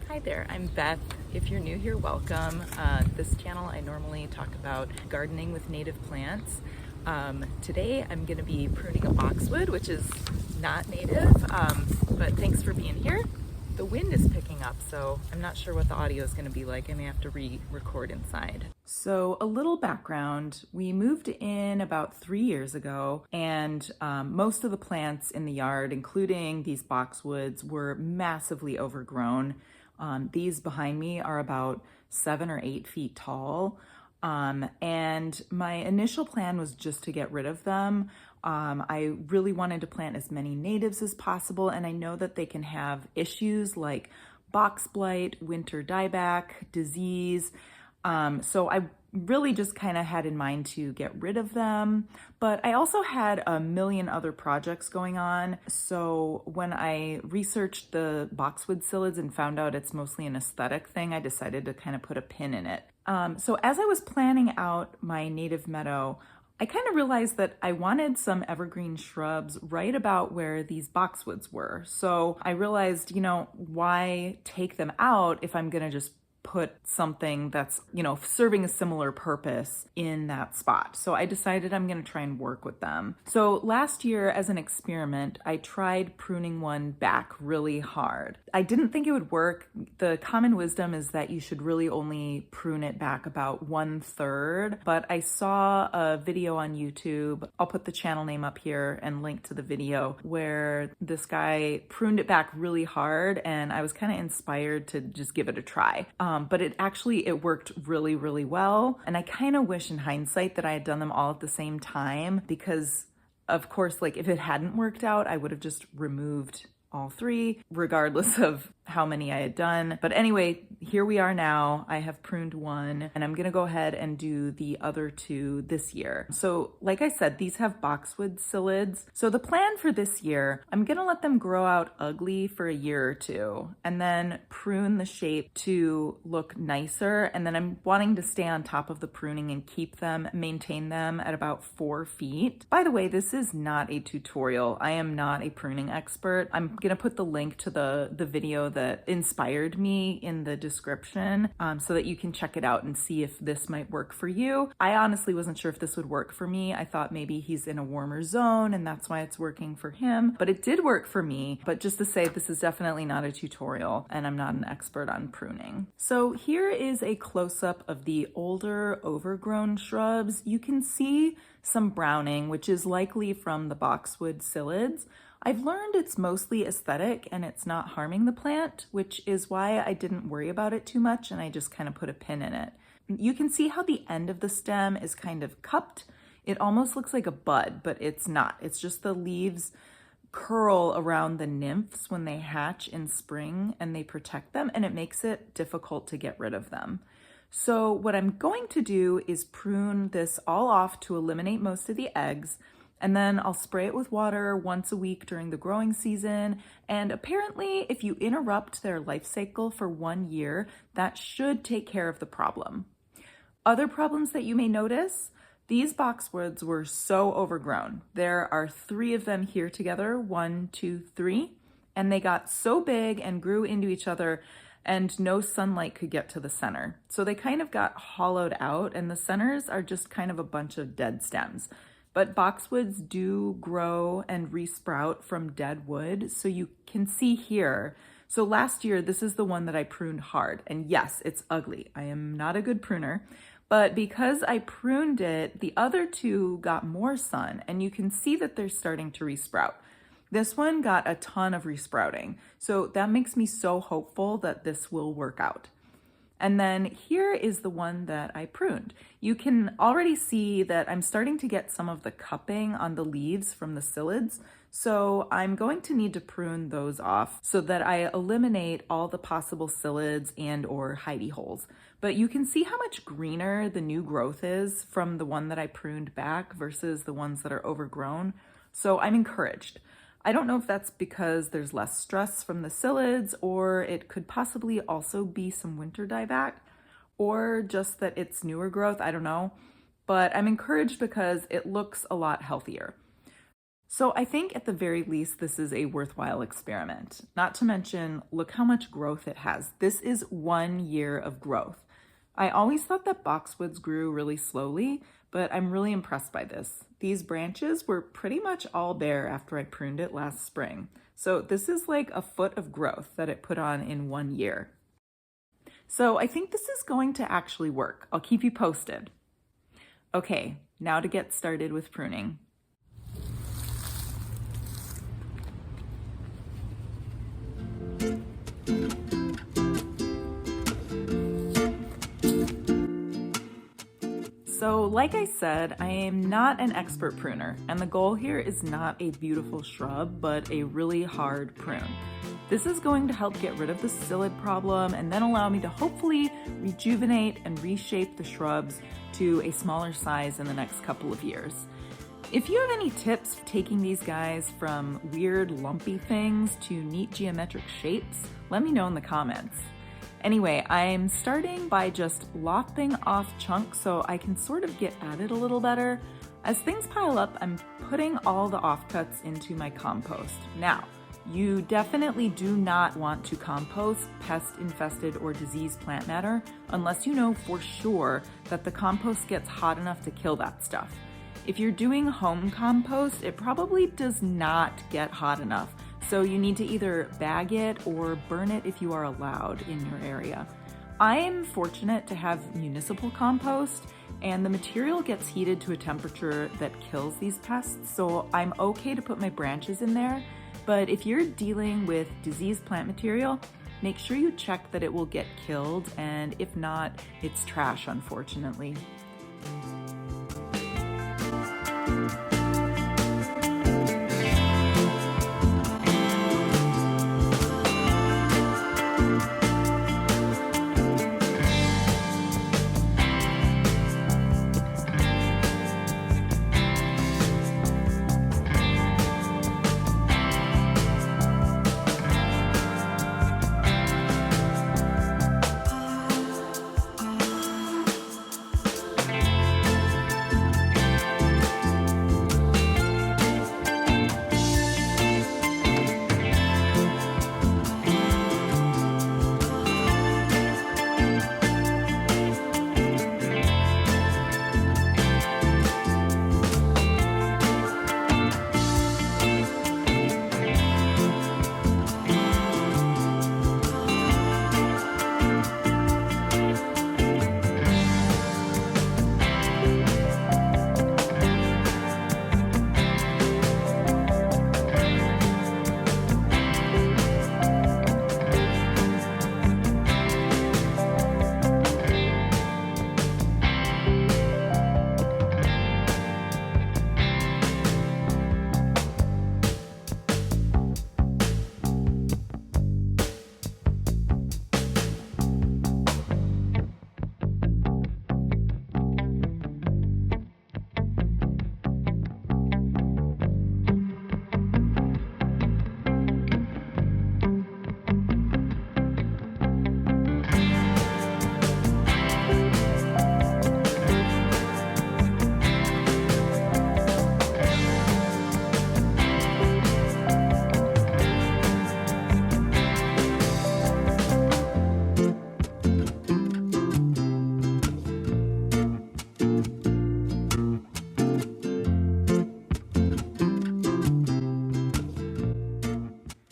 Hi there, I'm Beth. If you're new here, welcome. This channel, I normally talk about gardening with native plants. Today, I'm going to be pruning a boxwood, which is not native, but thanks for being here. The wind is picking up, so I'm not sure what the audio is going to be like. I may have to re-record inside. So a little background, we moved in about 3 years ago, and most of the plants in the yard, including these boxwoods, were massively overgrown. These behind me are about 7 or 8 feet tall. And my initial plan was just to get rid of them. I really wanted to plant as many natives as possible, and I know that they can have issues like box blight, winter dieback, disease. So I really just kind of had in mind to get rid of them, but I also had a million other projects going on. So when I researched the boxwood psyllids and found out it's mostly an aesthetic thing, I decided to kind of put a pin in it. So as I was planning out my native meadow, I kind of realized that I wanted some evergreen shrubs right about where these boxwoods were. So I realized, why take them out if I'm going to just put something that's, serving a similar purpose in that spot. So I decided I'm going to try and work with them. So last year, as an experiment, I tried pruning one back really hard. I didn't think it would work. The common wisdom is that you should really only prune it back about 1/3, but I saw a video on YouTube. I'll put the channel name up here and link to the video where this guy pruned it back really hard, and I was kind of inspired to just give it a try. But it worked really, really well. And I kind of wish in hindsight that I had done them all at the same time, because of course, like if it hadn't worked out, I would have just removed all 3, regardless of how many I had done. But anyway, here we are now. I have pruned 1, and I'm gonna go ahead and do the other 2 this year. So like I said, these have boxwood psyllids. So the plan for this year, I'm gonna let them grow out ugly for a year or 2, and then prune the shape to look nicer. And then I'm wanting to stay on top of the pruning and maintain them at about 4 feet. By the way, this is not a tutorial. I am not a pruning expert. I'm gonna put the link to the video that inspired me in the description, so that you can check it out and see if this might work for you. I honestly wasn't sure if this would work for me. I thought maybe he's in a warmer zone and that's why it's working for him, but it did work for me. But just to say, this is definitely not a tutorial, and I'm not an expert on pruning. So here is a close-up of the older overgrown shrubs. You can see some browning, which is likely from the boxwood psyllids. I've learned it's mostly aesthetic and it's not harming the plant, which is why I didn't worry about it too much, and I just kind of put a pin in it. You can see how the end of the stem is kind of cupped. It almost looks like a bud, but it's not. It's just the leaves curl around the nymphs when they hatch in spring, and they protect them, and it makes it difficult to get rid of them. So what I'm going to do is prune this all off to eliminate most of the eggs, and then I'll spray it with water once a week during the growing season. And apparently, if you interrupt their life cycle for 1 year, that should take care of the problem. Other problems that you may notice: these boxwoods were so overgrown. There are 3 of them here together, 1, 2, 3, and they got so big and grew into each other, and no sunlight could get to the center. So they kind of got hollowed out, and the centers are just kind of a bunch of dead stems. But boxwoods do grow and resprout from dead wood, so you can see here. So last year, this is the one that I pruned hard, and yes, it's ugly. I am not a good pruner, but because I pruned it, the other 2 got more sun, and you can see that they're starting to resprout. This one got a ton of resprouting, so that makes me so hopeful that this will work out. And then here is the one that I pruned. You can already see that I'm starting to get some of the cupping on the leaves from the psyllids. So I'm going to need to prune those off so that I eliminate all the possible psyllids and or hidey holes. But you can see how much greener the new growth is from the one that I pruned back versus the ones that are overgrown. So I'm encouraged. I don't know if that's because there's less stress from the psyllids, or it could possibly also be some winter dieback, or just that it's newer growth, I don't know. But I'm encouraged because it looks a lot healthier. So I think at the very least, this is a worthwhile experiment. Not to mention, look how much growth it has. This is 1 year of growth. I always thought that boxwoods grew really slowly, but I'm really impressed by this. These branches were pretty much all bare after I pruned it last spring. So this is like a foot of growth that it put on in 1 year. So I think this is going to actually work. I'll keep you posted. Okay, now to get started with pruning. So like I said, I am not an expert pruner, and the goal here is not a beautiful shrub, but a really hard prune. This is going to help get rid of the psyllid problem and then allow me to hopefully rejuvenate and reshape the shrubs to a smaller size in the next couple of years. If you have any tips for taking these guys from weird lumpy things to neat geometric shapes, let me know in the comments. Anyway, I'm starting by just lopping off chunks so I can sort of get at it a little better. As things pile up, I'm putting all the offcuts into my compost. Now, you definitely do not want to compost pest-infested or diseased plant matter unless you know for sure that the compost gets hot enough to kill that stuff. If you're doing home compost, it probably does not get hot enough. So you need to either bag it or burn it if you are allowed in your area. I am fortunate to have municipal compost, and the material gets heated to a temperature that kills these pests, so I'm okay to put my branches in there. But if you're dealing with diseased plant material, make sure you check that it will get killed, and if not, it's trash, unfortunately.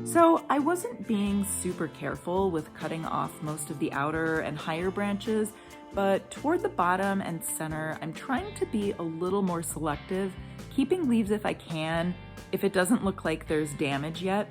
So I wasn't being super careful with cutting off most of the outer and higher branches, but toward the bottom and center, I'm trying to be a little more selective, keeping leaves if I can, if it doesn't look like there's damage yet.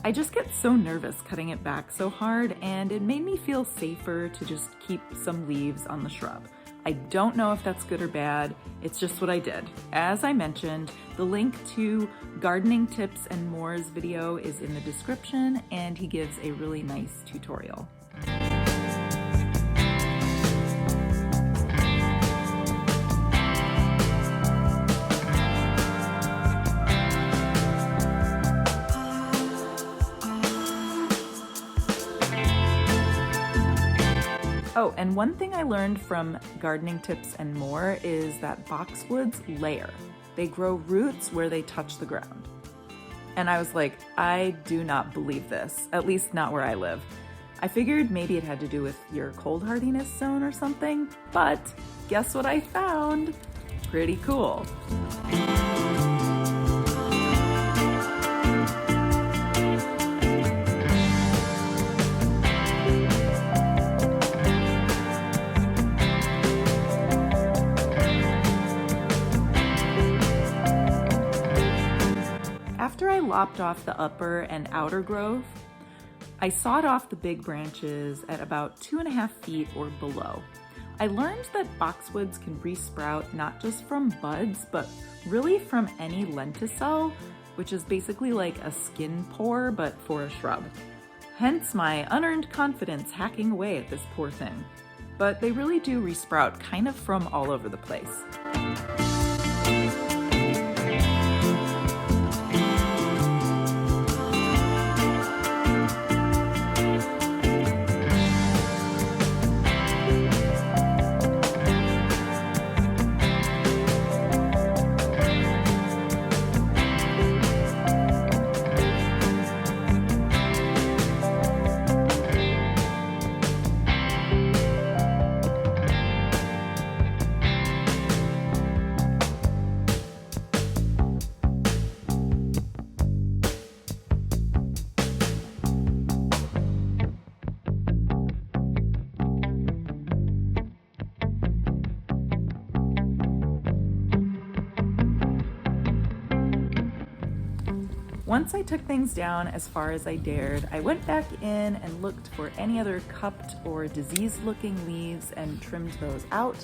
I just get so nervous cutting it back so hard, and it made me feel safer to just keep some leaves on the shrub. I don't know if that's good or bad, it's just what I did. As I mentioned, the link to gardening tips and more's video is in the description, and he gives a really nice tutorial. Oh, and one thing I learned from gardening tips and more is that boxwoods layer. they grow roots where they touch the ground. And I was like, I do not believe this, at least not where I live. I figured maybe it had to do with your cold hardiness zone or something, but guess what I found? Pretty cool. After I lopped off the upper and outer growth, I sawed off the big branches at about 2.5 feet or below. I learned that boxwoods can resprout not just from buds, but really from any lenticel, which is basically like a skin pore, but for a shrub. Hence my unearned confidence hacking away at this poor thing. But they really do resprout kind of from all over the place. Once I took things down as far as I dared, I went back in and looked for any other cupped or diseased-looking leaves and trimmed those out.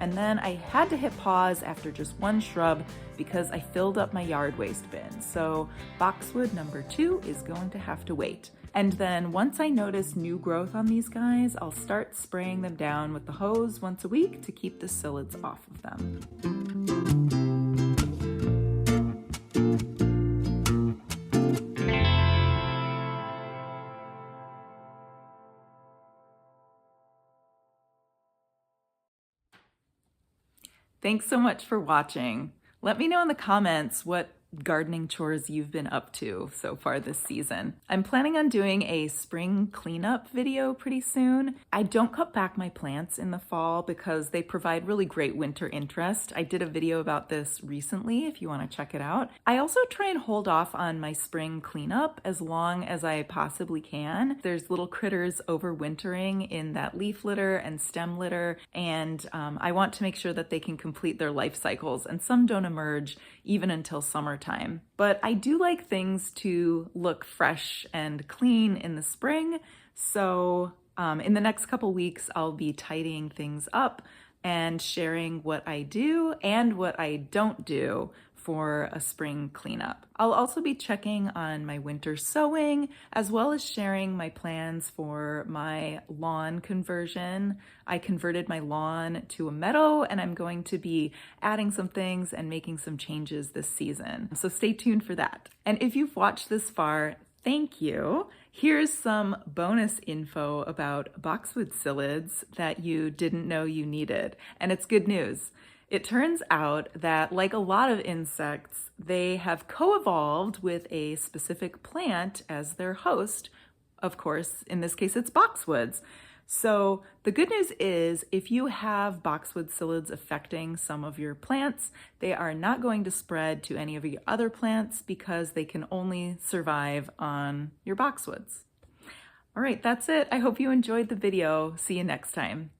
And then I had to hit pause after just one shrub because I filled up my yard waste bin. So boxwood number 2 is going to have to wait. And then once I notice new growth on these guys, I'll start spraying them down with the hose once a week to keep the psyllids off of them. Thanks so much for watching. Let me know in the comments what gardening chores you've been up to so far this season. I'm planning on doing a spring cleanup video pretty soon. I don't cut back my plants in the fall because they provide really great winter interest. I did a video about this recently if you want to check it out. I also try and hold off on my spring cleanup as long as I possibly can. There's little critters overwintering in that leaf litter and stem litter, and I want to make sure that they can complete their life cycles, and some don't emerge even until summertime. But I do like things to look fresh and clean in the spring, so in the next couple weeks I'll be tidying things up and sharing what I do and what I don't do for a spring cleanup. I'll also be checking on my winter sowing, as well as sharing my plans for my lawn conversion. I converted my lawn to a meadow, and I'm going to be adding some things and making some changes this season. So stay tuned for that. And if you've watched this far, thank you. Here's some bonus info about boxwood psyllids that you didn't know you needed, and it's good news. It turns out that, like a lot of insects, they have co-evolved with a specific plant as their host. Of course, in this case, it's boxwoods. So the good news is if you have boxwood psyllids affecting some of your plants, they are not going to spread to any of your other plants because they can only survive on your boxwoods. All right, that's it. I hope you enjoyed the video. See you next time.